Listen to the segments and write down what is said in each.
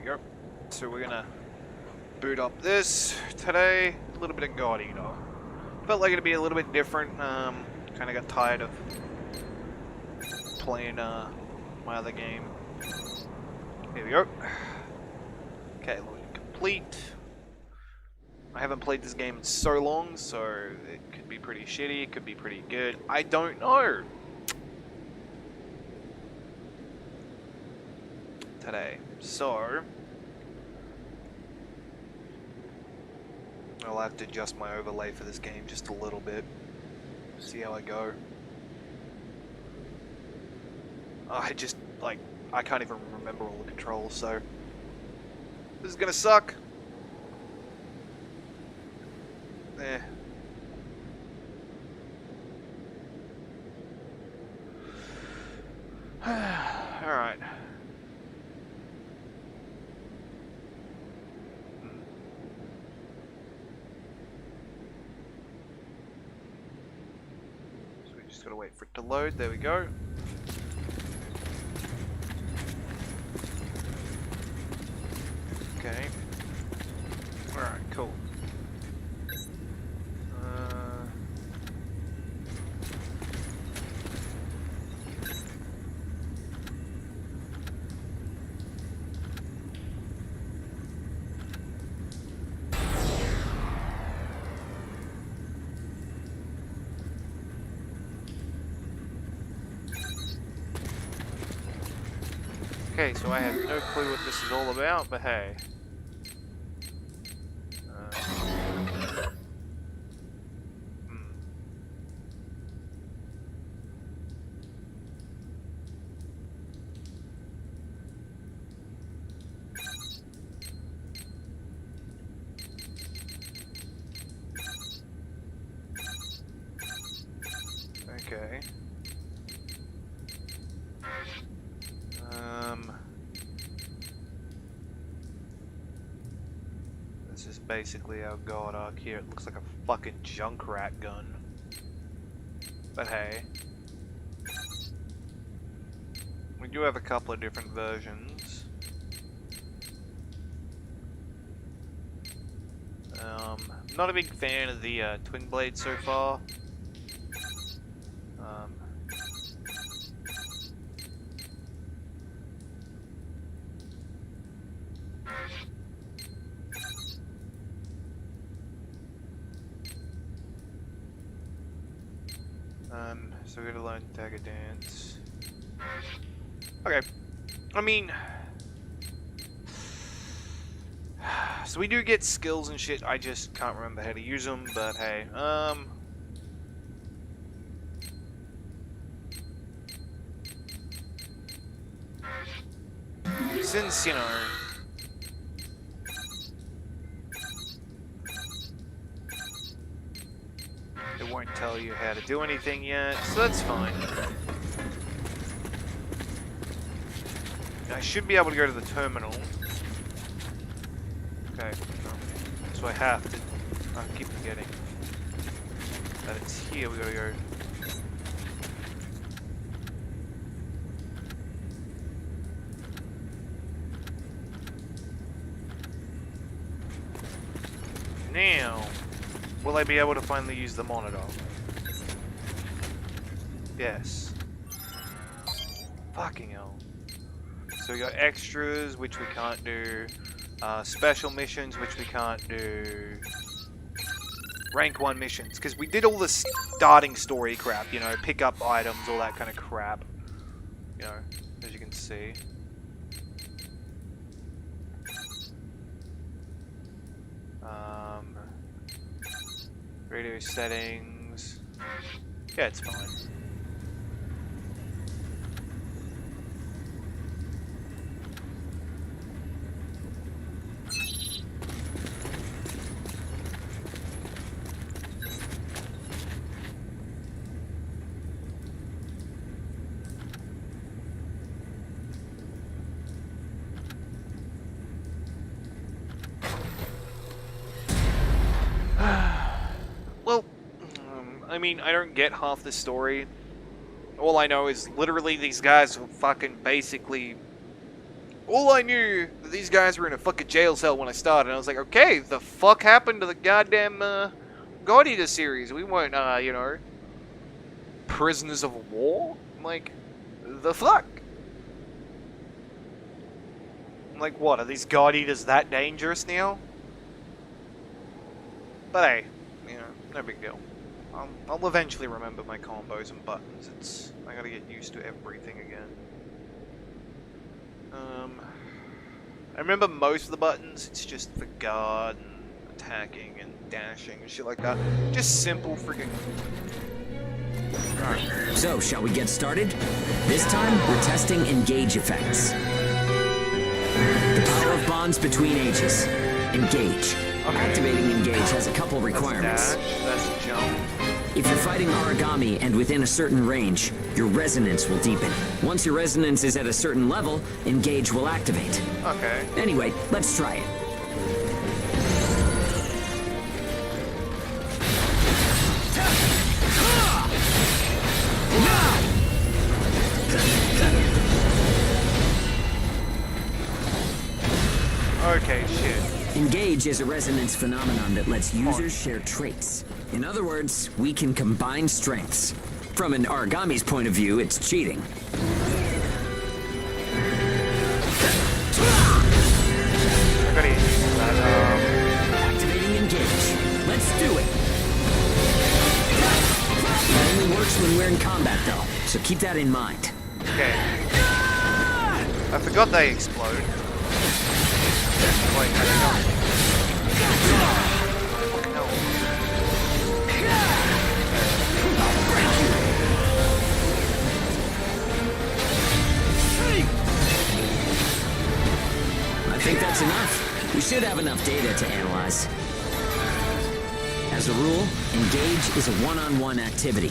go. So we're gonna boot up this today. A little bit of God Eater. Felt like it'd be a little bit different. Kind of got tired of playing my other game. Here we go. Okay, loading complete. I haven't played this game in so long, so it could be pretty shitty, it could be pretty good. I don't know. Today. So I'll have to adjust my overlay for this game just a little bit. See how I go. I just, like, I can't even remember all the controls, so this is gonna suck. Eh. Alright. So we just gotta wait for it to load. There we go. Okay. Alright, cool. Okay, so I have no clue what this is all about, but hey. Okay. This is basically our god arc here. It looks like a fucking Junkrat gun. But hey. We do have a couple of different versions. Not a big fan of the twin blade so far. So we're gonna learn Dagger Dance. Okay. I mean, so we do get skills and shit, I just can't remember how to use them, but hey, since, you know, it won't tell you how to do anything yet, so that's fine. I should be able to go to the terminal. Okay, so I have to. I keep forgetting that it's here. We gotta go. Now, will I be able to finally use the monitor? Yes. Fucking hell. So we got extras, which we can't do. Special missions, which we can't do. Rank 1 missions, because we did all the starting story crap, you know, pick up items, all that kind of crap. You know, as you can see. Radio settings. Yeah, it's fine. I mean, I don't get half the story. All I know is literally these guys fucking basically All I knew that these guys were in a fucking jail cell when I started. And I was like, okay, the fuck happened to the goddamn God Eater series? We weren't, you know, prisoners of war. I'm like, the fuck? I'm like, what? Are these God Eaters that dangerous now? But hey, you know, no big deal. I'll eventually remember my combos and buttons. I gotta get used to everything again. I remember most of the buttons. It's just for guard and attacking and dashing and shit like that. Just simple freaking. Alright. So, shall we get started? This time, we're testing engage effects. The power of bonds between ages. Engage. Okay. Activating engage has a couple requirements. That's dash, that's jump. If you're fighting origami and within a certain range, your resonance will deepen. Once your resonance is at a certain level, engage will activate. Okay. Anyway, let's try it. Okay, shit. Engage is a resonance phenomenon that lets users share traits. In other words, we can combine strengths. From an origami's point of view, it's cheating. I gotta get used to that. Activating engage. Let's do it. It only works when we're in combat, though, so keep that in mind. Okay. I forgot they explode. Wait, hang on. Fucking hell. I think that's enough. We should have enough data to analyze. As a rule, engage is a one-on-one activity.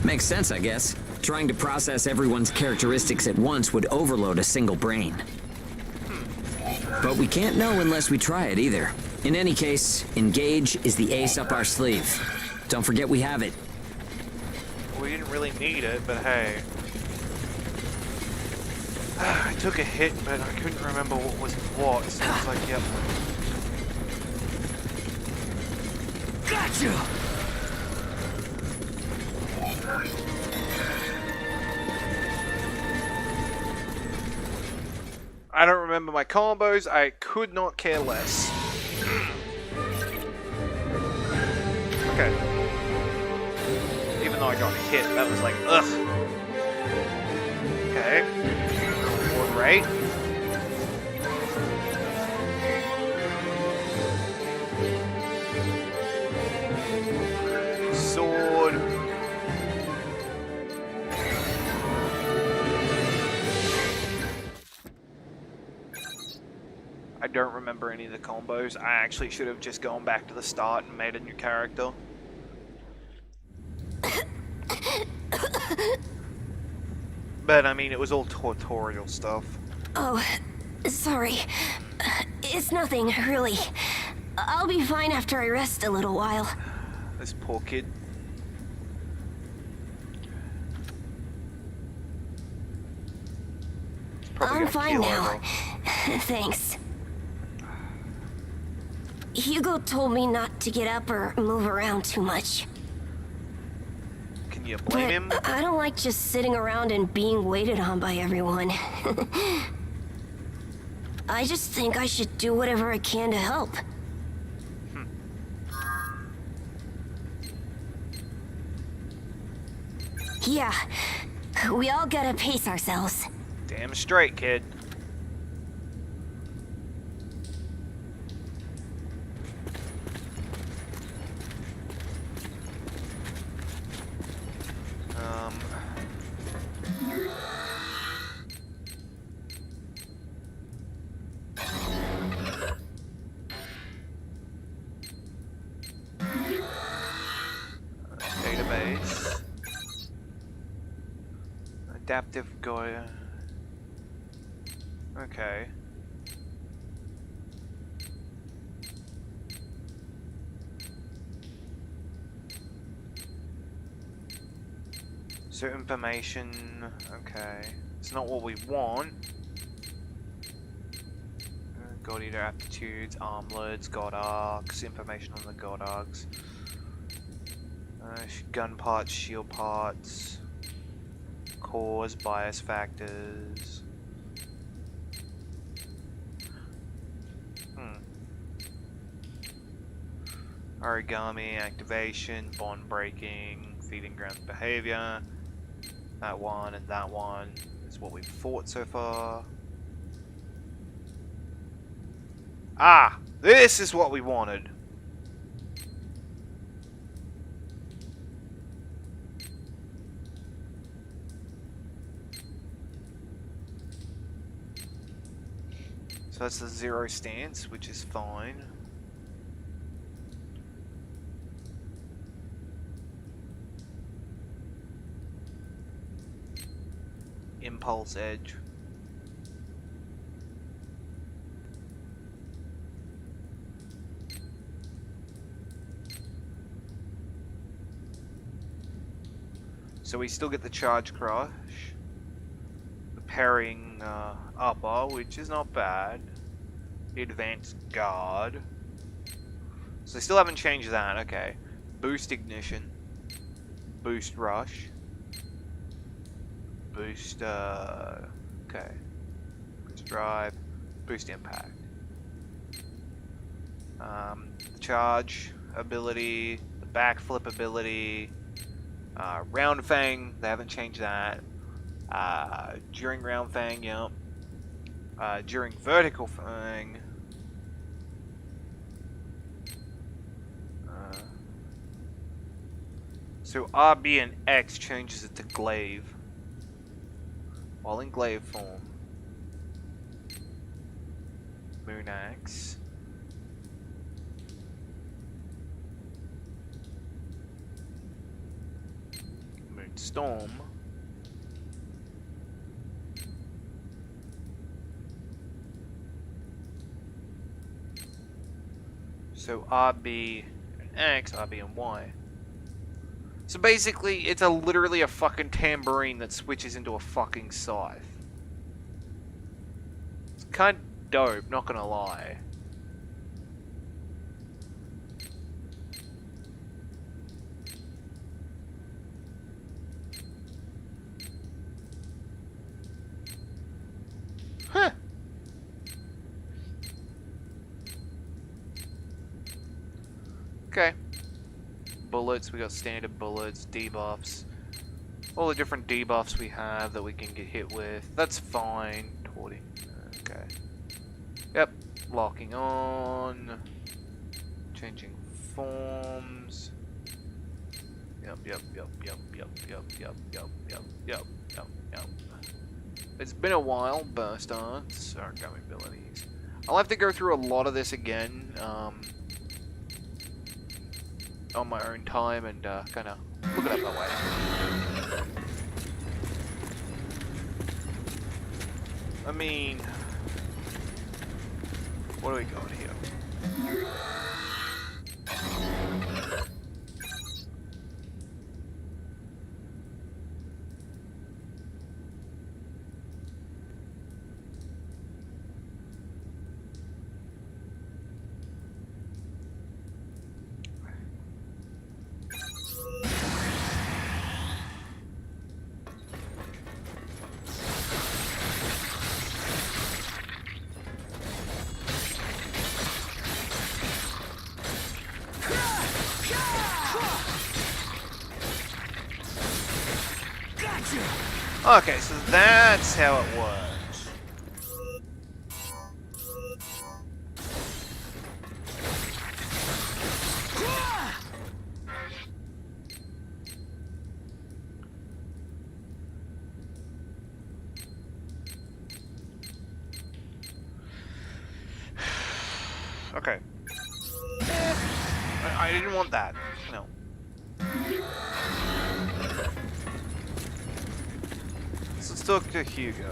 Makes sense, I guess. Trying to process everyone's characteristics at once would overload a single brain. But we can't know unless we try it either. In any case, engage is the ace up our sleeve. Don't forget we have it. We didn't really need it, but hey. I took a hit, but I couldn't remember what was what, so it's like, yep. Gotcha! I don't remember my combos, I could not care less. Okay. Even though I got hit, that was like, ugh. Okay. Reward rate. Sword. I don't remember any of the combos. I actually should have just gone back to the start and made a new character. But I mean, it was all tutorial stuff. Oh, sorry. It's nothing, really. I'll be fine after I rest a little while. This poor kid. I'm fine now. Over. Thanks. Hugo told me not to get up or move around too much. Can you blame him? But I don't like just sitting around and being waited on by everyone. I just think I should do whatever I can to help. Yeah, we all gotta pace ourselves. Damn straight, kid. Database. Adaptive Goya. Okay. So information, okay. It's not what we want. God Eater aptitudes, armlets, God arcs, information on the God arcs. Gun parts, shield parts, cores, bias factors. Origami, activation, bond breaking, feeding ground behavior. That one and that one is what we've fought so far. Ah! This is what we wanted! So that's the 0 stance, which is fine. Impulse edge. So we still get the charge crush. The parrying upper, which is not bad. The advanced guard. So they still haven't changed that, okay. Boost ignition. Boost rush. Boost, okay. Boost drive. Boost impact. The charge ability. The backflip ability. Round Fang, they haven't changed that. During Round Fang, yep. During Vertical Fang. So RB and X changes it to glaive. While in glaive form. Moon Axe. Moon Storm. So RB and X, RB and Y. So basically, it's literally a fucking tambourine that switches into a fucking scythe. It's kind of dope, not gonna lie. Huh. Okay. Bullets, we got standard bullets, debuffs. All the different debuffs we have that we can get hit with. That's fine. Taunting. Okay. Yep. Locking on. Changing forms. Yep. It's been a while. Burst arts. Origami abilities. I'll have to go through a lot of this again. On my own time and kind of look it up that way. I mean, what do we got here? Okay, so that's how it works. Okay. I didn't want that. No. Let's talk to Hugo.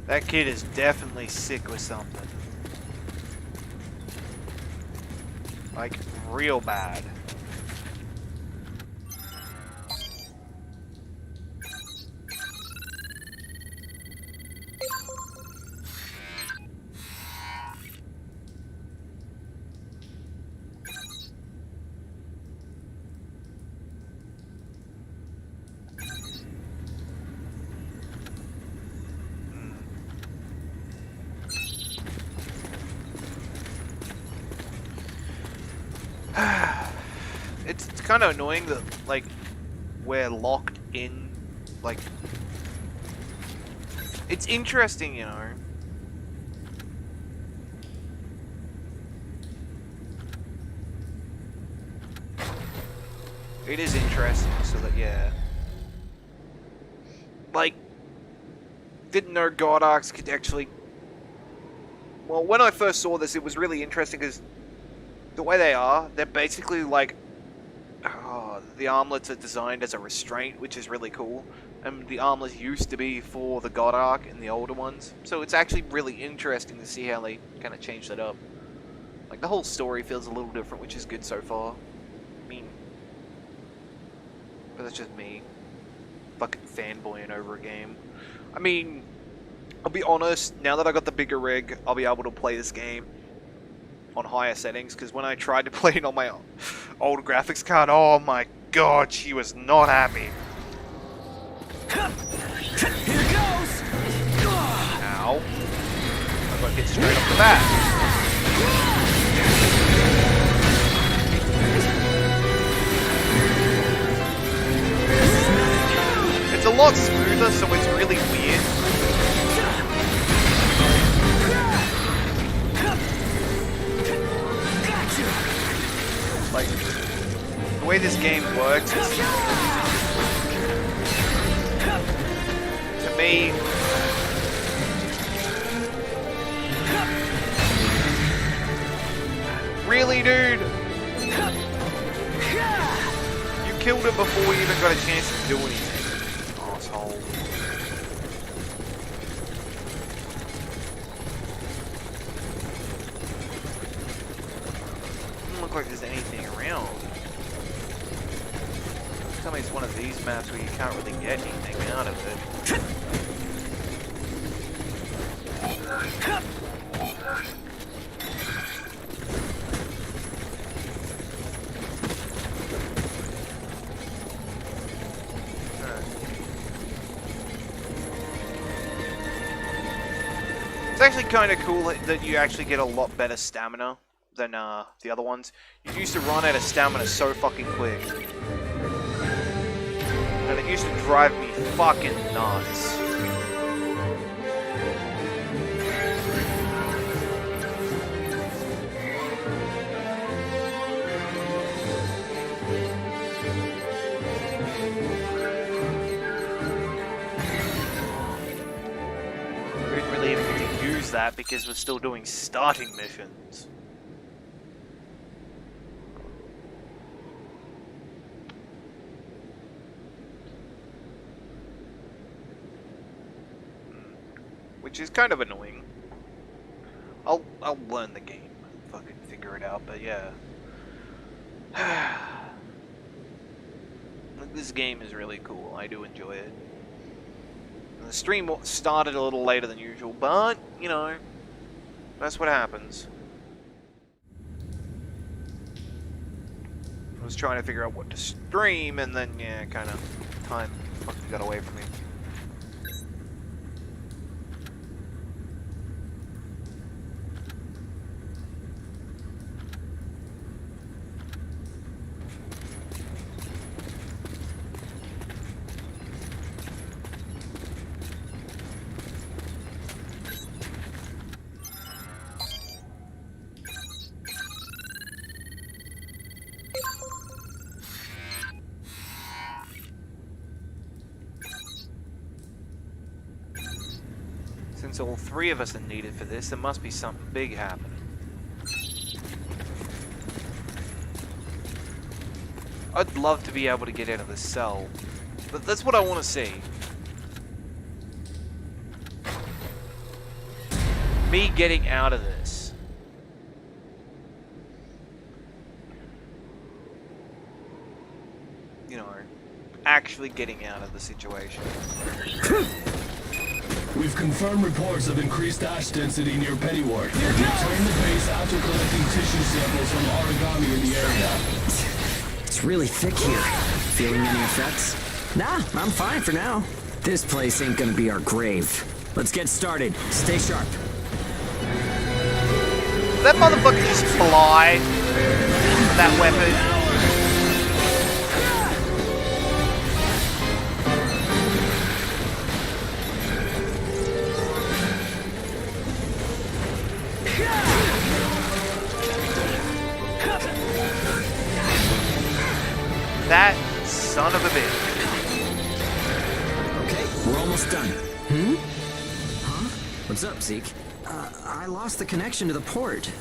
That kid is definitely sick with something. Like, real bad. It's kind of annoying that, like, we're locked in, like... It's interesting, you know. It is interesting, so that, yeah. Like, didn't know God Arcs could actually... Well, when I first saw this, it was really interesting, because the way they are, they're basically like... the armlets are designed as a restraint, which is really cool. And the armlets used to be for the God Arc in the older ones. So it's actually really interesting to see how they kind of changed that up. Like, the whole story feels a little different, which is good so far. I mean... But that's just me. Fucking fanboying over a game. I mean... I'll be honest, now that I got the bigger rig, I'll be able to play this game on higher settings, because when I tried to play it on my old graphics card, oh my god, she was not happy. Here goes! Ow. I got hit straight off the bat. It's a lot smoother, so it's really weird. Like, the way this game works is, to me, really, dude? You killed it before we even got a chance to do anything, asshole. Doesn't look like there's anything around. Tell me it's one of these maps where you can't really get anything out of it. It's actually kind of cool that you actually get a lot better stamina than the other ones. You used to run out of stamina so fucking quick. And it used to drive me fucking nuts. We didn't really even get to use that because we're still doing starting missions. Which is kind of annoying. I'll learn the game and fucking figure it out, but yeah. This game is really cool. I do enjoy it. And the stream started a little later than usual, but, you know, that's what happens. I was trying to figure out what to stream, and then, yeah, kind of time fucking got away from me. Since all three of us are needed for this, there must be something big happening. I'd love to be able to get out of this cell, but that's what I want to see. me getting out of this. You know, actually getting out of the situation. We've confirmed reports of increased ash density near Pennyworth. We've turned the base after collecting tissue samples from origami in the area. It's really thick here. Feeling any effects? Nah, I'm fine for now. This place ain't gonna be our grave. Let's get started. Stay sharp. Did that motherfucker just fly? That weapon? That son of a bitch. Okay, we're almost done. Huh? What's up, Zeke? I lost the connection to the port.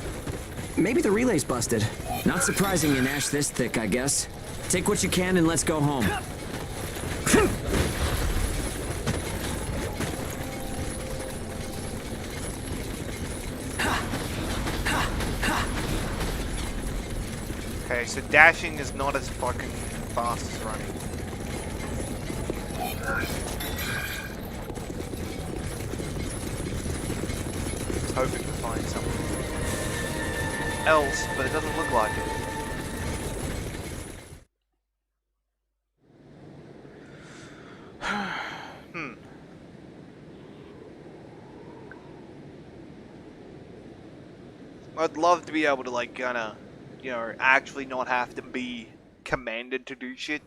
Maybe the relay's busted. Not surprising in ash this thick, I guess. Take what you can and let's go home. Okay, so dashing is not as fucking fast as running. Hoping to find something else, but it doesn't look like it. I'd love to be able to, like, kinda, you know, actually not have to be commanded to do shit.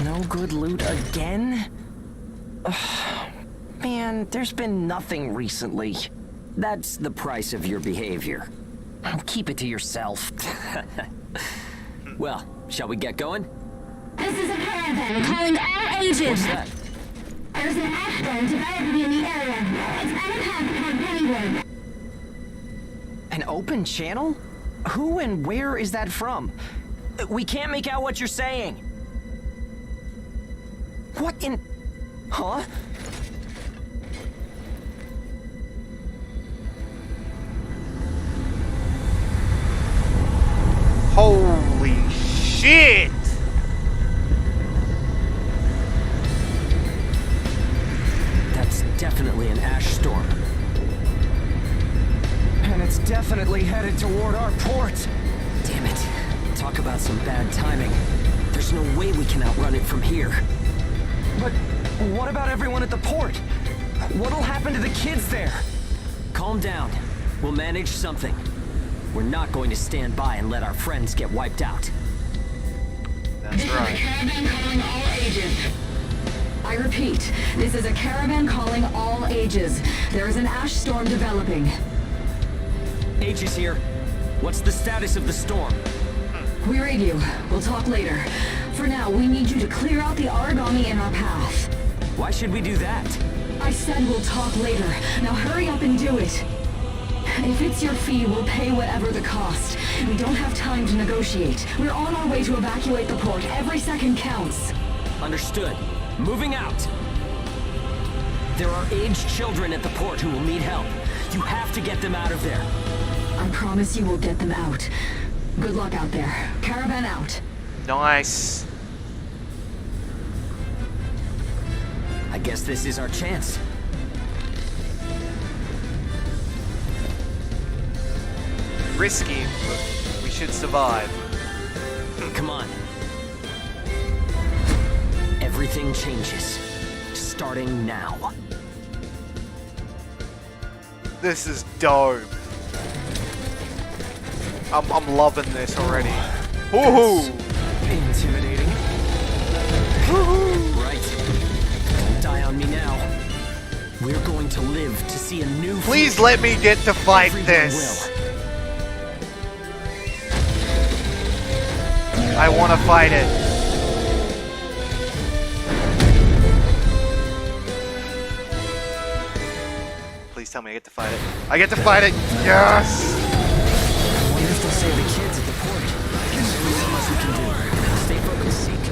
No good loot again? Ugh, man, there's been nothing recently. That's the price of your behavior. Keep it to yourself. Well, shall we get going? This is a caravan calling all agents. What's that? There's an ash storm developing in the area. It's on a path toward Pennyworth. An open channel? Who and where is that from? We can't make out what you're saying. What in... Huh? Holy shit! That's definitely an ash storm. And it's definitely headed toward our port. Damn it. Talk about some bad timing. There's no way we can outrun it from here. But what about everyone at the port? What'll happen to the kids there? Calm down. We'll manage something. We're not going to stand by and let our friends get wiped out. That's right. Caravan calling all ages. I repeat, this is a caravan calling all ages. There is an ash storm developing. H is here. What's the status of the storm? We read you. We'll talk later. For now, we need you to clear out the origami in our path. Why should we do that? I said we'll talk later. Now hurry up and do it. If it's your fee, we'll pay whatever the cost. We don't have time to negotiate. We're on our way to evacuate the port. Every second counts. Understood. Moving out. There are aged children at the port who will need help. You have to get them out of there. I promise you we'll get them out. Good luck out there. Caravan out. Nice. I guess this is our chance. Risky, but we should survive. Come on. Everything changes. Starting now. This is dope. I'm loving this already. Woohoo! Intimidating. Right. Don't die on me now. We're going to live to see a new Please future. let me get to fight Everyone this. will. I want to fight it. Please tell me I get to fight it. I get to fight it. Yes. I wonder if they'll save the kids at the port. There's only so much we can do. Stay focused, Zeke.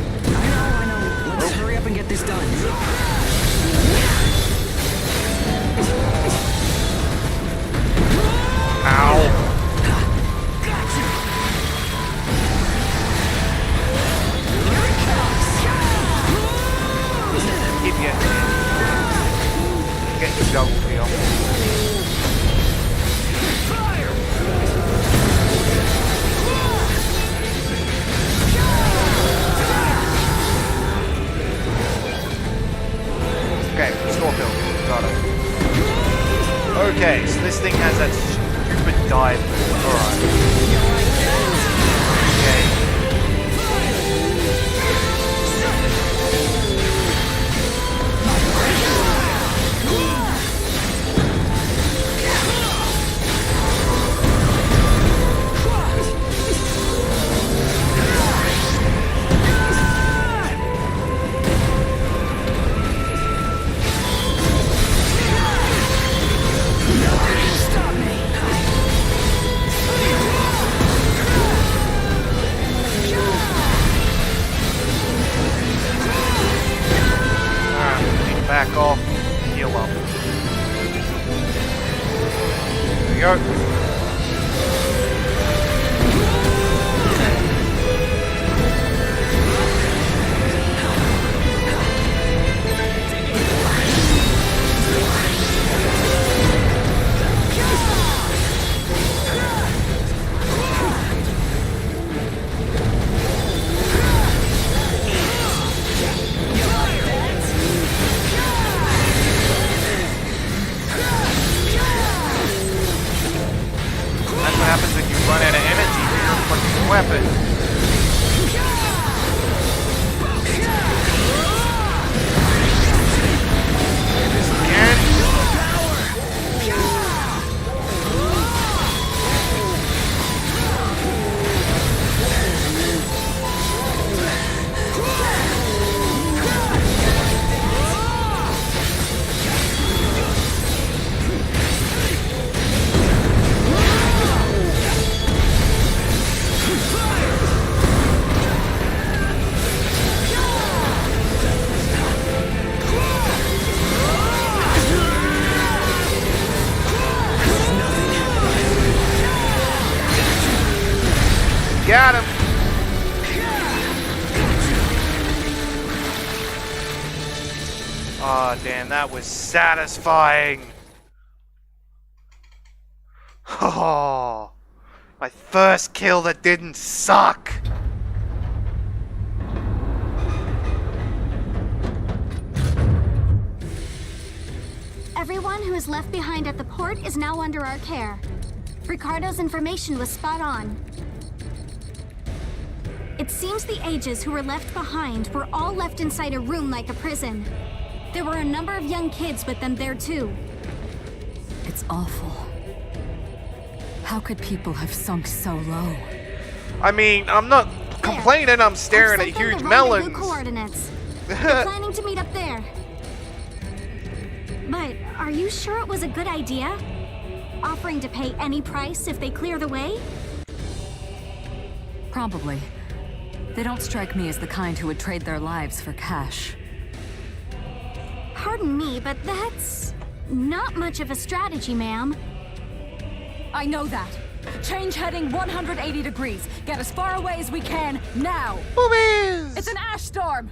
happens when you run out of energy for your fucking weapon. Got him. Oh, damn, that was satisfying. Oh, my first kill that didn't suck. Everyone who is left behind at the port is now under our care. Ricardo's information was spot on. It seems the ages who were left behind were all left inside a room like a prison. There were a number of young kids with them there too. It's awful. How could people have sunk so low? I mean, I'm not complaining, I'm staring I've at sent them huge the rendezvous melons. coordinates. They're planning to meet up there. But are you sure it was a good idea? Offering to pay any price if they clear the way? Probably. They don't strike me as the kind who would trade their lives for cash. Pardon me, but that's not much of a strategy, ma'am. I know that. Change heading 180 degrees. Get as far away as we can, now! Boobies! It's an ash storm!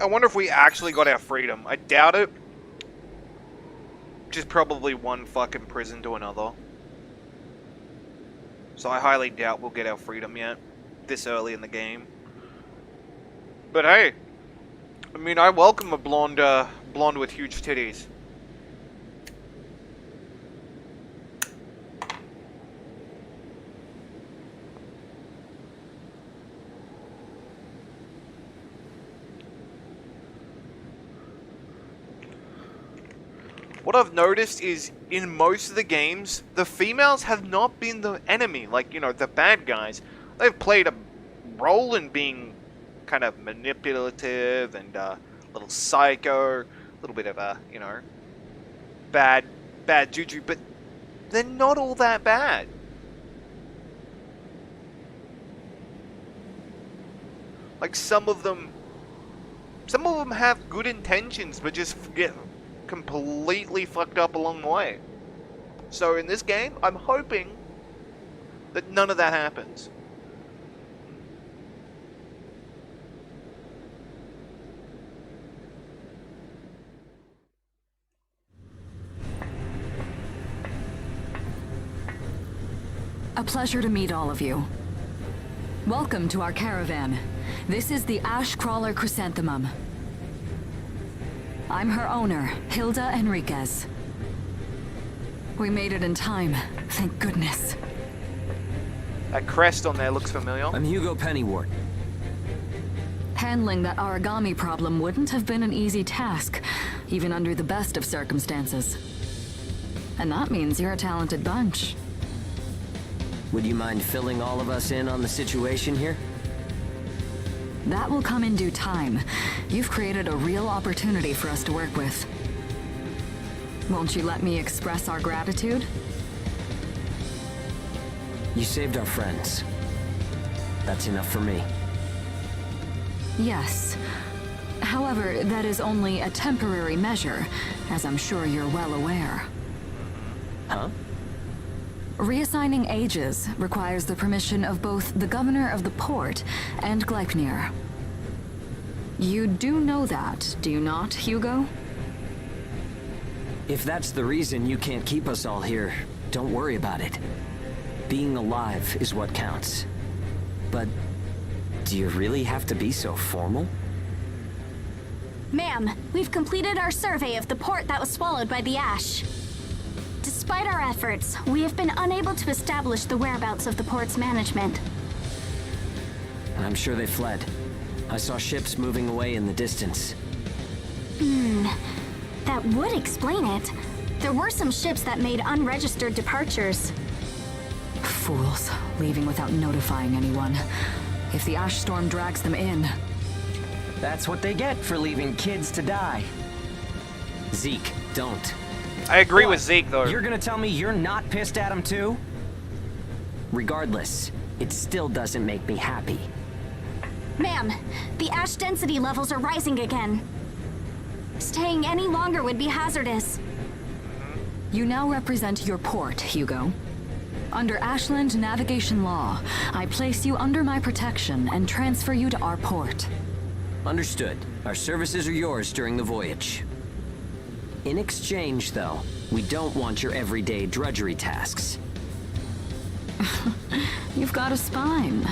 I wonder if we actually got our freedom. I doubt it. Just probably one fucking prison to another. So I highly doubt we'll get our freedom yet. This early in the game. But hey. I mean, I welcome a blonde with huge titties. What I've noticed is, in most of the games, the females have not been the enemy, like, you know, the bad guys. They've played a role in being kind of manipulative and a little psycho, a little bit of a, you know, bad juju, but they're not all that bad. Like, some of them have good intentions, but just get completely fucked up along the way. So in this game, I'm hoping that none of that happens. A pleasure to meet all of you. Welcome to our caravan. This is the Ash Crawler Chrysanthemum. I'm her owner, Hilda Enriquez. We made it in time, thank goodness. That crest on there looks familiar. I'm Hugo Pennywort. Handling that origami problem wouldn't have been an easy task, even under the best of circumstances. And that means you're a talented bunch. Would you mind filling all of us in on the situation here? That will come in due time. You've created a real opportunity for us to work with. Won't you let me express our gratitude? You saved our friends. That's enough for me. Yes. However, that is only a temporary measure, as I'm sure you're well aware. Huh? Reassigning ages requires the permission of both the governor of the port and Gleipnir. You do know that, do you not, Hugo? If that's the reason you can't keep us all here, don't worry about it. Being alive is what counts. But do you really have to be so formal? Ma'am, we've completed our survey of the port that was swallowed by the ash. Despite our efforts, we have been unable to establish the whereabouts of the port's management. I'm sure they fled. I saw ships moving away in the distance. That would explain it. There were some ships that made unregistered departures. Fools, leaving without notifying anyone. If the ash storm drags them in... That's what they get for leaving kids to die. Zeke, don't. I agree What? with Zeke, though. You're gonna tell me you're not pissed at him too? Regardless, it still doesn't make me happy. Ma'am, the ash density levels are rising again. Staying any longer would be hazardous. You now represent your port, Hugo. Under Ashland navigation law, I place you under my protection and transfer you to our port. Understood. Our services are yours during the voyage. In exchange, though, we don't want your everyday drudgery tasks. You've got a spine.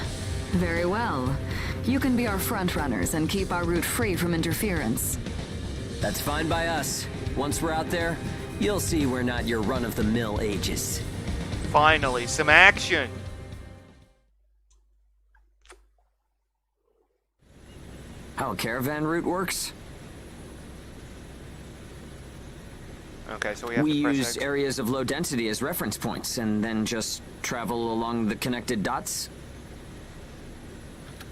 Very well. You can be our front runners and keep our route free from interference. That's fine by us. Once we're out there, you'll see we're not your run-of-the-mill ages. Finally, some action. How a caravan route works? Okay, so we have We to press use X. areas of low density as reference points, and then just travel along the connected dots.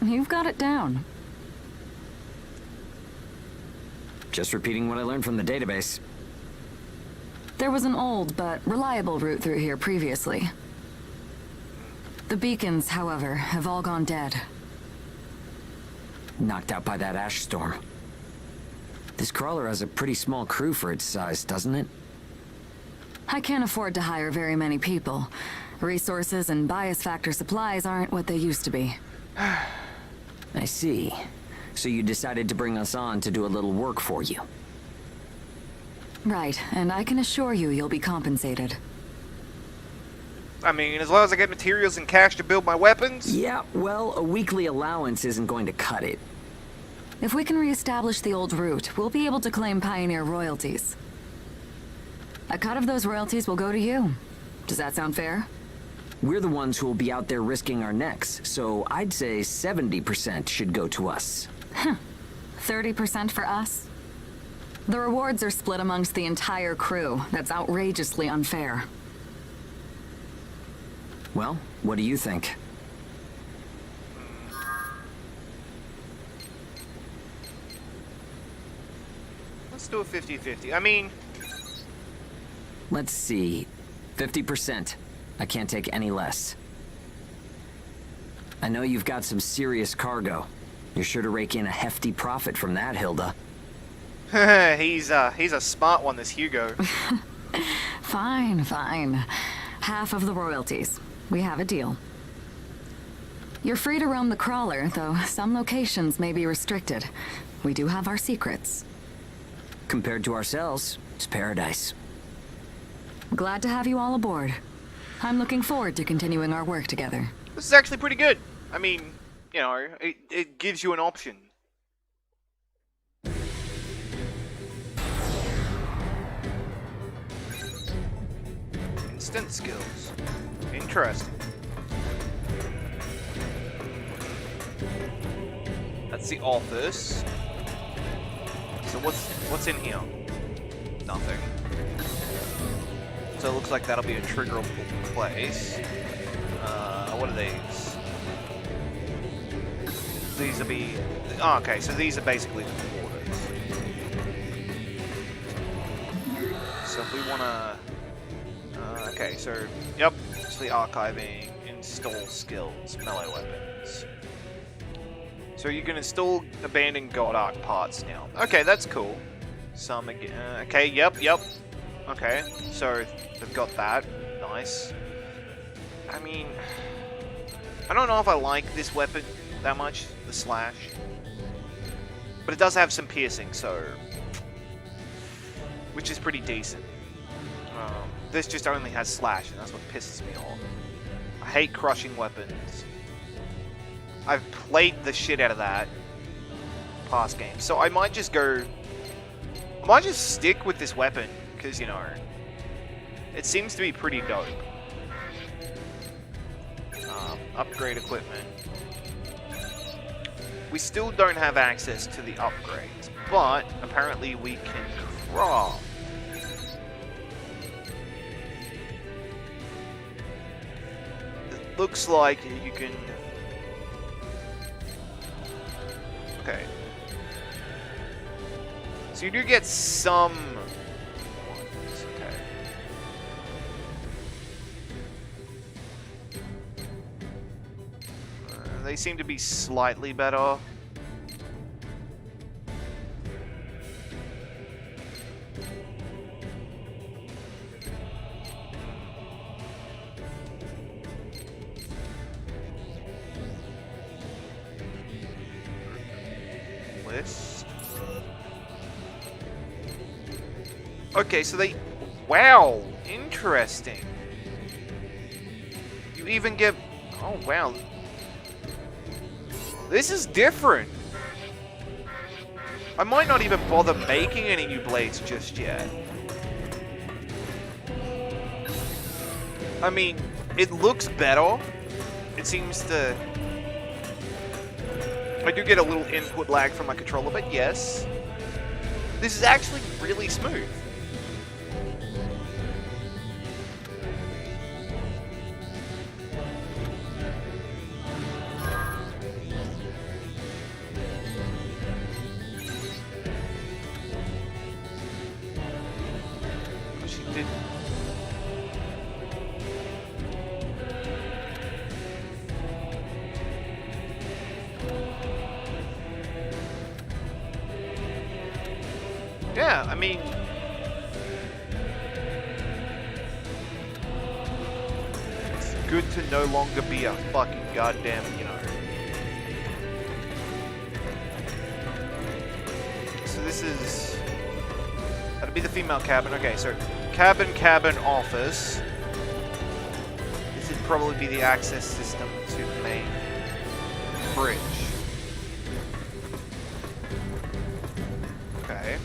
You've got it down. Just repeating what I learned from the database. There was an old but reliable route through here previously. The beacons, however, have all gone dead. Knocked out by that ash storm. This crawler has a pretty small crew for its size, doesn't it? I can't afford to hire very many people. Resources and bias factor supplies aren't what they used to be. I see. So you decided to bring us on to do a little work for you. Right, and I can assure you you'll be compensated. I mean, as long as I get materials and cash to build my weapons. Yeah, well, a weekly allowance isn't going to cut it. If we can reestablish the old route, we'll be able to claim Pioneer royalties. A cut of those royalties will go to you. Does that sound fair? We're the ones who will be out there risking our necks, so I'd say 70% should go to us. 30% for us? The rewards are split amongst the entire crew. That's outrageously unfair. Well, what do you think? Let's do a 50-50. I mean, Let's see. 50%. I can't take any less. I know you've got some serious cargo. You're sure to rake in a hefty profit from that, Hilda. he's a smart one, this Hugo. Fine, fine. Half of the royalties. We have a deal. You're free to roam the crawler, though some locations may be restricted. We do have our secrets. Compared to ourselves, it's paradise. Glad to have you all aboard. I'm looking forward to continuing our work together. This is actually pretty good. I mean, you know, it gives you an option. Instant skills. Interesting. That's the office. So what's in here? Nothing. So it looks like that'll be a triggerable place. What are these? These will be... Oh, okay, so these are basically the quarters. So if we want to... okay, so... Yep, it's the archiving, install skills, melee weapons. So you can install abandoned God Arc parts now. Okay, that's cool. Some again... okay, yep. Okay, so they've got that. Nice. I mean, I don't know if I like this weapon that much, the slash. But it does have some piercing, so... which is pretty decent. This just only has slash, and that's what pisses me off. I hate crushing weapons. I've played the shit out of that past games, so I might just go... I might just stick with this weapon, because, you know, it seems to be pretty dope. Upgrade equipment. We still don't have access to the upgrades, but apparently we can craft. It looks like you can... Okay. So you do get some... Okay. They seem to be slightly better. List. Okay, so they... Wow! Interesting. You even get... Oh, wow. This is different. I might not even bother making any new blades just yet. I mean, it looks better. It seems to... I do get a little input lag from my controller, but yes. This is actually really smooth. Yeah, I mean... It's good to no longer be a fucking goddamn, you know... So this is... That'll be the female cabin. Okay, so cabin, office. This would probably be the access system to the main bridge. Okay.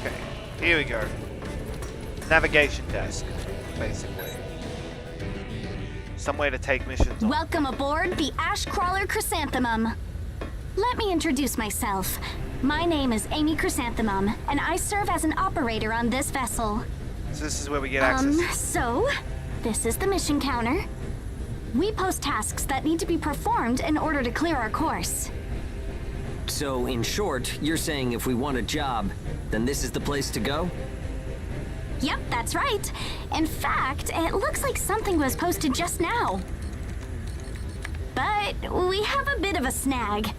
Okay, here we go. Navigation desk, basically. Somewhere to take missions on. Welcome aboard the Ash Crawler Chrysanthemum. Let me introduce myself. My name is Amy Chrysanthemum, and I serve as an operator on this vessel. So this is where we get access. So, this is the mission counter. We post tasks that need to be performed in order to clear our course. So, in short, you're saying if we want a job, then this is the place to go? Yep, that's right. In fact, it looks like something was posted just now. But we have a bit of a snag.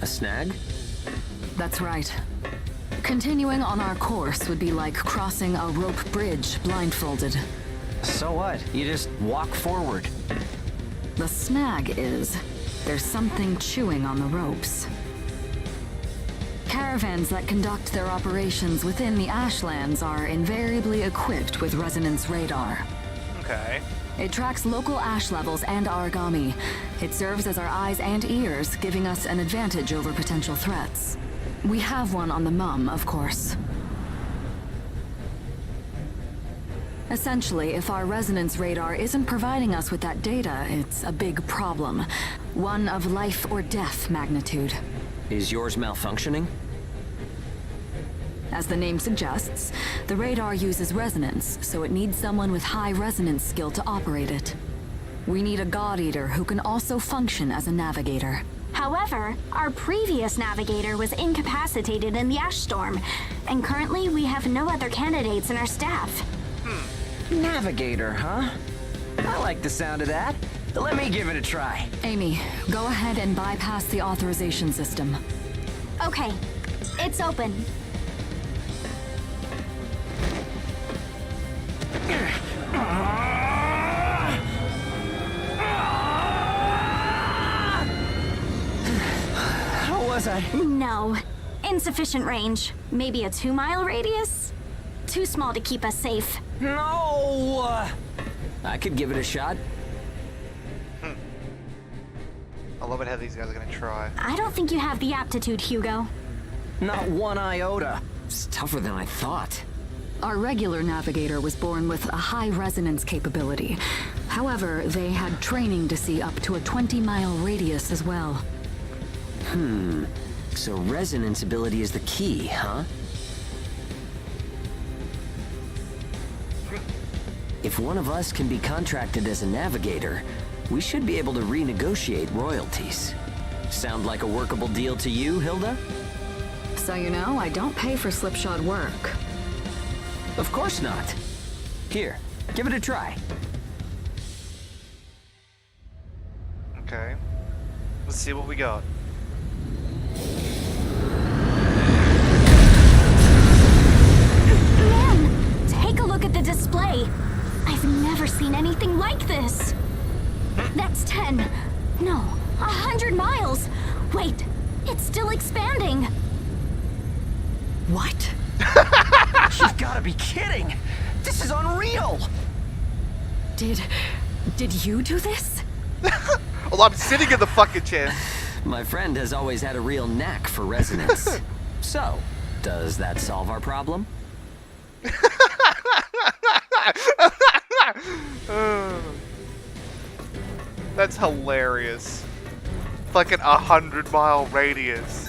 A snag? That's right. Continuing on our course would be like crossing a rope bridge blindfolded. So what? You just walk forward. The snag is, there's something chewing on the ropes. Caravans that conduct their operations within the Ashlands are invariably equipped with resonance radar. Okay. It tracks local ash levels and origami. It serves as our eyes and ears, giving us an advantage over potential threats. We have one on the Mum, of course. Essentially, if our resonance radar isn't providing us with that data, it's a big problem. One of life or death magnitude. Is yours malfunctioning? As the name suggests, the radar uses resonance, so it needs someone with high resonance skill to operate it. We need a God Eater who can also function as a navigator. However, our previous navigator was incapacitated in the ash storm, and currently we have no other candidates in our staff. Navigator, huh? I like the sound of that. Let me give it a try. Amy, go ahead and bypass the authorization system. Okay, it's open. How was I? No. Insufficient range. Maybe a 2-mile radius? Too small to keep us safe. No! I could give it a shot. I love it how these guys are gonna try. I don't think you have the aptitude, Hugo. Not one iota. It's tougher than I thought. Our regular navigator was born with a high resonance capability. However, they had training to see up to a 20-mile radius as well. So resonance ability is the key, huh? If one of us can be contracted as a navigator, we should be able to renegotiate royalties. Sound like a workable deal to you, Hilda? So you know, I don't pay for slipshod work. Of course not. Here, give it a try. Okay. Let's see what we got. Man, take a look at the display. I've never seen anything like this. That's 10. No, 100 miles. Wait, it's still expanding. What? You've gotta be kidding! This is unreal! Did you do this? Well, I'm sitting in the fucking chair. My friend has always had a real knack for resonance. So, does that solve our problem? That's hilarious. Fucking 100-mile radius.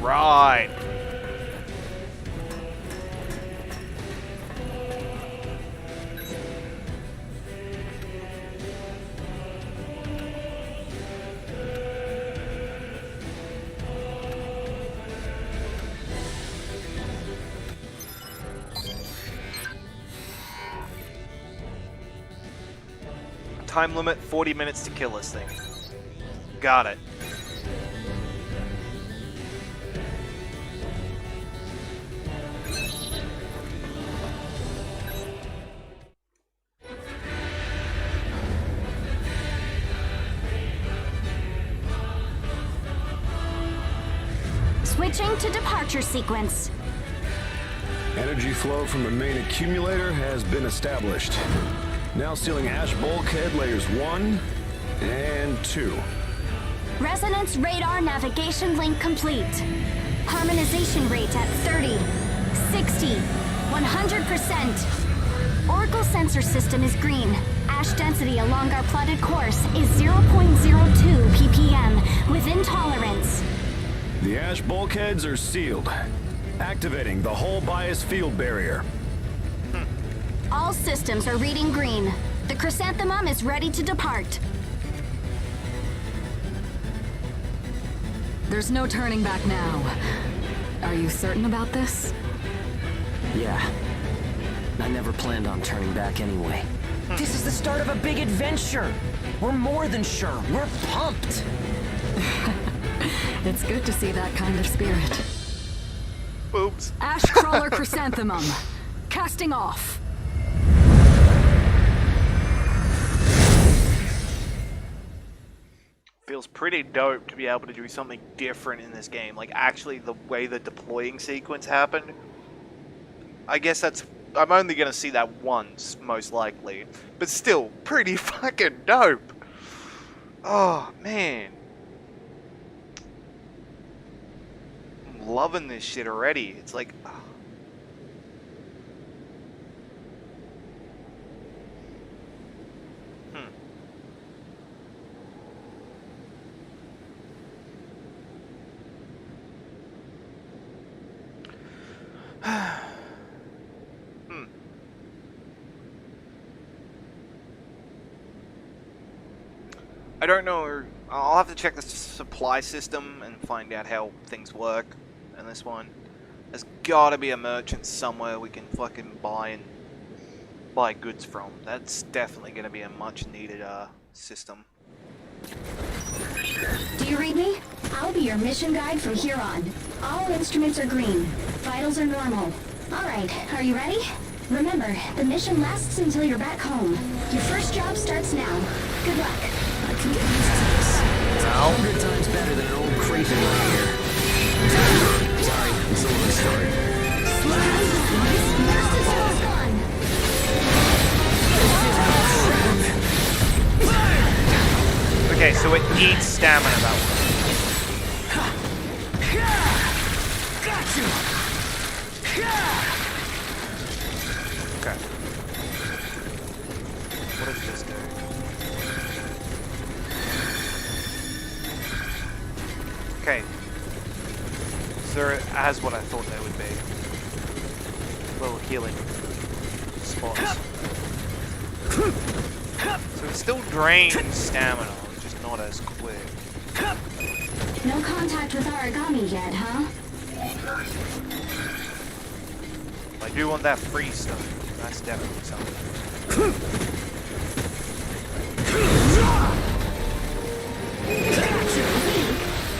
Right. Time limit 40 minutes to kill this thing. Got it. Switching to departure sequence. Energy flow from the main accumulator has been established. Now sealing ash bulkhead layers 1 and 2. Resonance radar navigation link complete. Harmonization rate at 30, 60, 100%. Oracle sensor system is green. Ash density along our plotted course is 0.02 ppm, within tolerance. The ash bulkheads are sealed. Activating the hull bias field barrier. All systems are reading green. The chrysanthemum is ready to depart. There's no turning back now. Are you certain about this? Yeah. I never planned on turning back anyway. This is the start of a big adventure! We're more than sure, we're pumped! It's good to see that kind of spirit. Oops. Ash crawler chrysanthemum. Casting off. Feels pretty dope to be able to do something different in this game. Like, actually, the way the deploying sequence happened. I guess that's... I'm only going to see that once, most likely. But still, pretty fucking dope. Oh, man. I'm loving this shit already. It's like... I don't know. I'll have to check the supply system and find out how things work in this one. There's gotta be a merchant somewhere we can fucking buy goods from. That's definitely gonna be a much needed system. Do you read me? I'll be your mission guide from here on. All instruments are green. Vitals are normal. Alright, are you ready? Remember, the mission lasts until you're back home. Your first job starts now. Good luck. I can get used to this. It's 100 times better than an old creeping right here. Sorry, it's a long story. Okay, so it eats stamina, that one. Got you! Okay. What does this do? Okay. So it has what I thought they would be. Little healing spots. So it still drains stamina, just not as quick. No contact with origami yet, huh? I do want that free stuff. That's definitely something.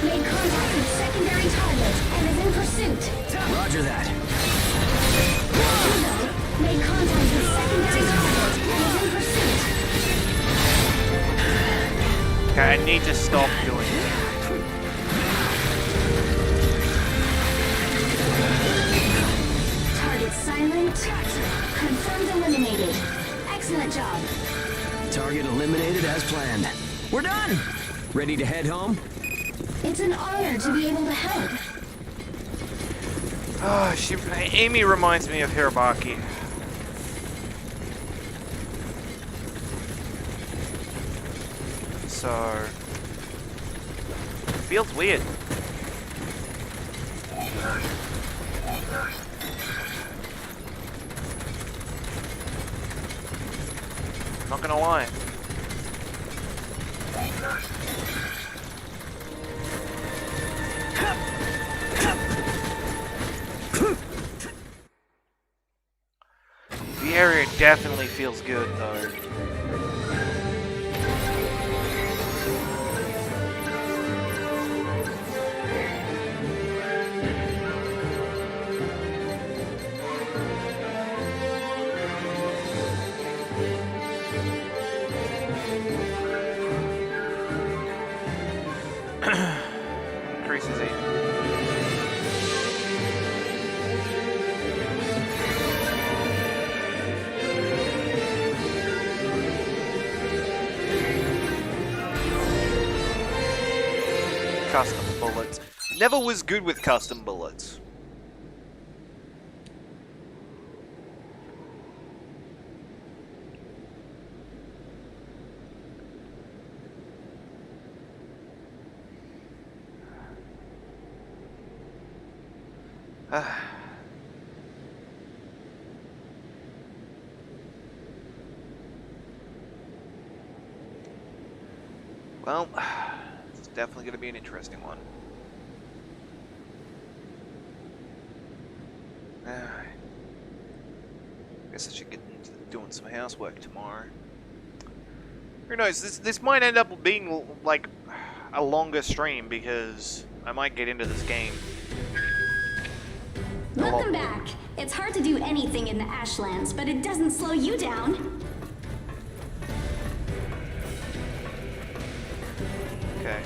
Made contact with secondary target and is in pursuit. Roger that. Made contact with secondary target and is in pursuit. Okay, I need to stop doing that. Target silent. Confirmed eliminated. Excellent job. Target eliminated as planned. We're done! Ready to head home? It's an honor to be able to help. Amy reminds me of Hirabaki. So... feels weird. Not gonna lie. The area definitely feels good though. Increases it. Custom bullets. Never was good with custom bullets. Well, it's definitely going to be an interesting one. Guess I should get into doing some housework tomorrow. Who knows? This might end up being like a longer stream because I might get into this game. Welcome back. It's hard to do anything in the Ashlands, but it doesn't slow you down. Okay.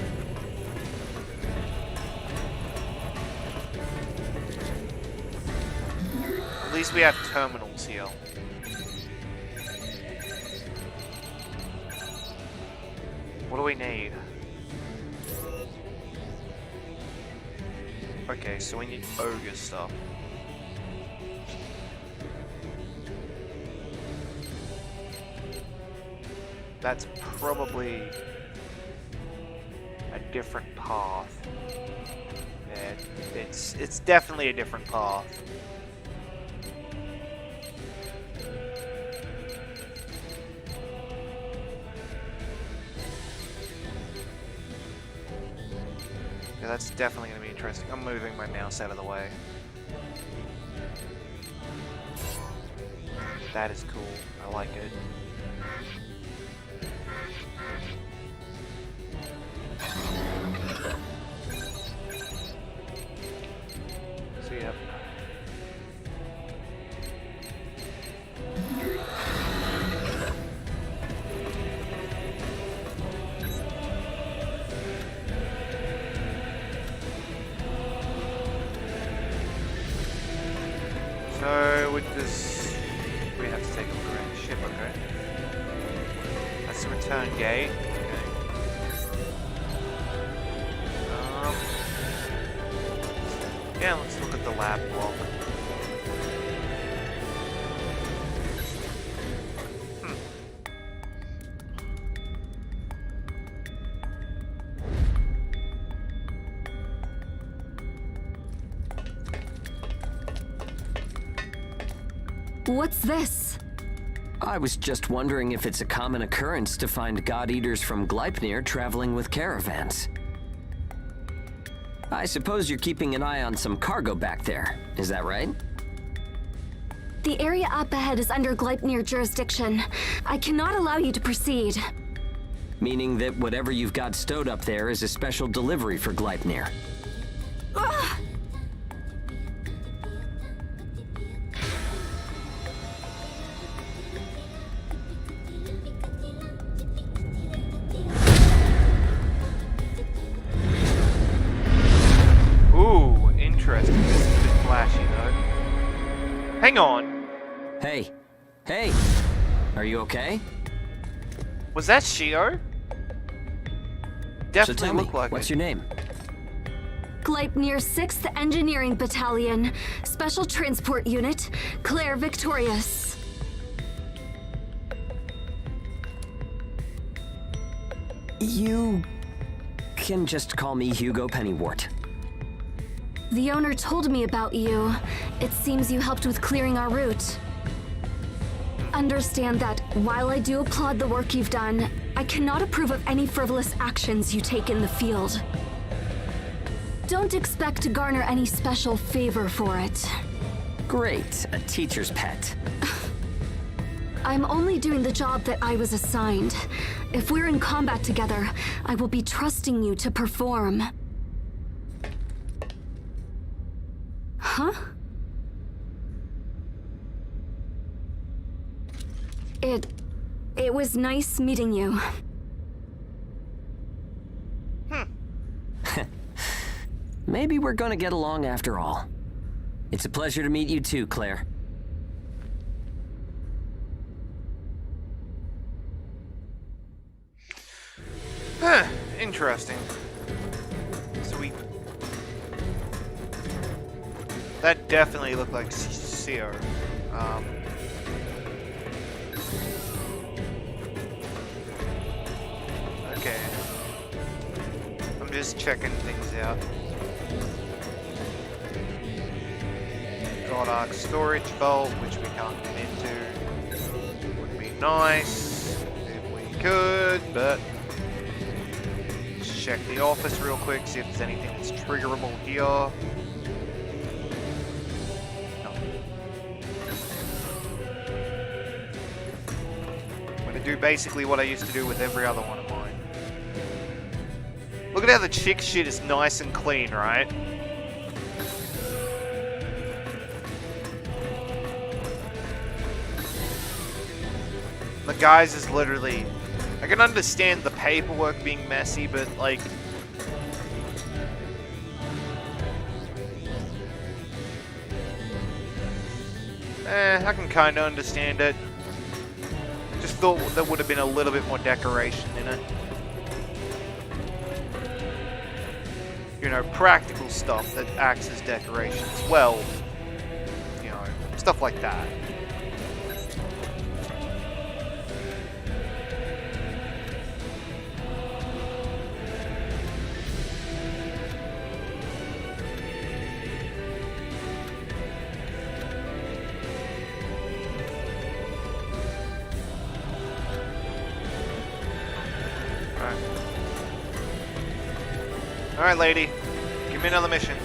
At least we have terminals here. What do we need? Okay, so we need ogre stuff. That's probably a different path. Yeah, it's definitely a different path. Yeah, that's definitely going to be interesting. I'm moving my mouse out of the way. That is cool. I like it. So yeah. So with this, we have to take a look around the ship, okay? That's the return gate. Okay. Yeah, let's look at the lab block. What's this? I was just wondering if it's a common occurrence to find God-eaters from Gleipnir traveling with caravans. I suppose you're keeping an eye on some cargo back there, is that right? The area up ahead is under Gleipnir jurisdiction. I cannot allow you to proceed. Meaning that whatever you've got stowed up there is a special delivery for Gleipnir. Ugh! Ooh, interesting. This is a bit flashy though. Hang on. Hey. Hey! Are you okay? Was that Shio? So Definitely tell me, looked like what's it. your name? Gleipnir 6th Engineering Battalion, Special Transport Unit, Claire Victorious. You can just call me Hugo Pennywort. The owner told me about you. It seems you helped with clearing our route. Understand that while I do applaud the work you've done, I cannot approve of any frivolous actions you take in the field. Don't expect to garner any special favor for it. Great, a teacher's pet. I'm only doing the job that I was assigned. If we're in combat together, I will be trusting you to perform. Huh? It was nice meeting you. Maybe we're gonna get along after all. It's a pleasure to meet you too, Claire. Huh, interesting. Sweet. That definitely looked like Sio. Okay. I'm just checking things out. God Arc storage vault, which we can't get into. Would be nice if we could, but let's check the office real quick, see if there's anything that's triggerable here. No. I'm gonna do basically what I used to do with every other one of mine. Look at how the chick shit is nice and clean, right? The guys is literally... I can understand the paperwork being messy, but like... I can kind of understand it. Just thought there would have been a little bit more decoration in it. You know, practical stuff that acts as decoration as well. You know, stuff like that. Alright, lady. Give me another mission.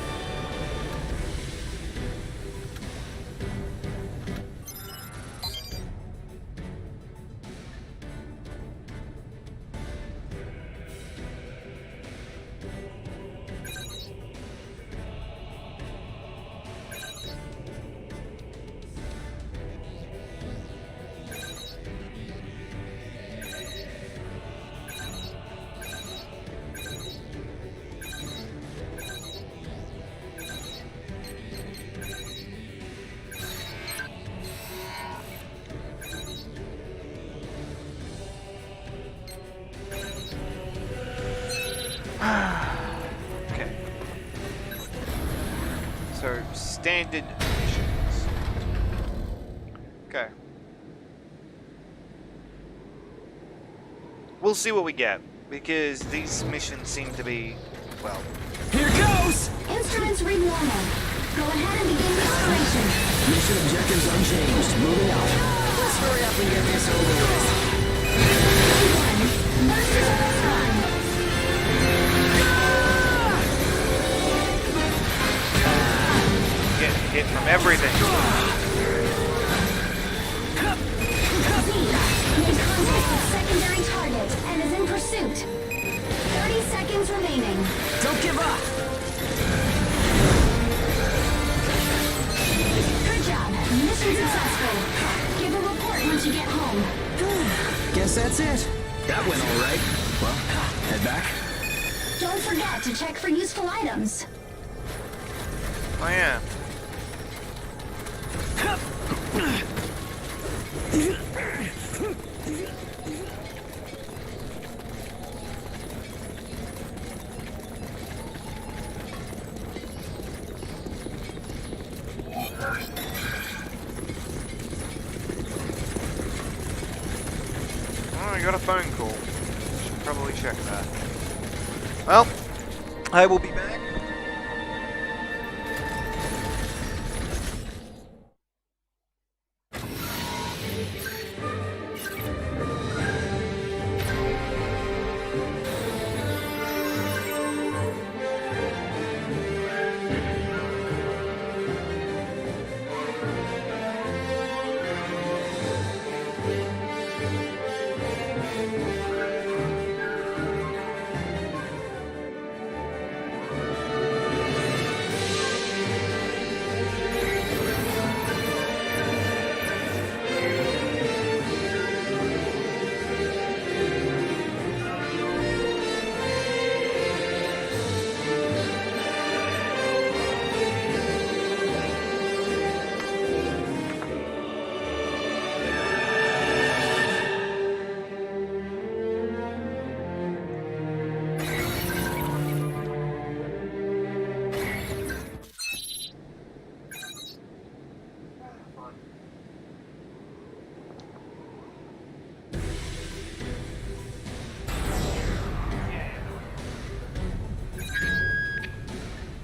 Okay. So, standard missions. Okay. We'll see what we get, because these missions seem to be, well... Here goes! Instruments read normal. Go ahead and begin restoration. Mission objectives unchanged. Moving out. Let's hurry up and get this over with. First is almost done. Getting hit from everything. Z, made contact with secondary target and is in pursuit. 30 seconds remaining. Don't give up! Good job. Mission successful. Give a report once you get home. Guess that's it. That went all right. Well, head back. Don't forget to check for useful items. Oh yeah. Oh, I got a phone call. Should probably check that. Well, I will be back.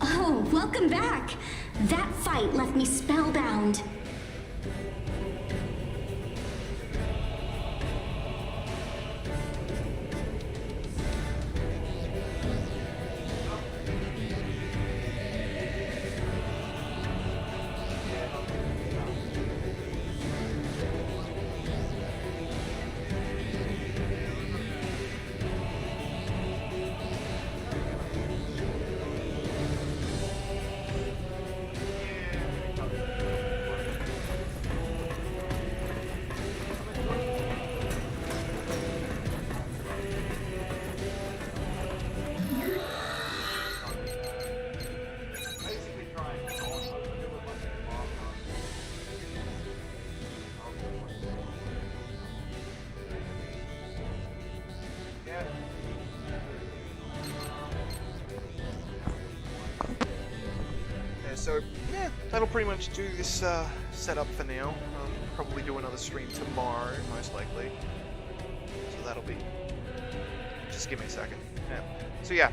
Oh, welcome back. That fight left me spellbound. So, yeah, that'll pretty much do this setup for now. Probably do another stream tomorrow, most likely. So that'll be... Just give me a second. Yeah. So yeah,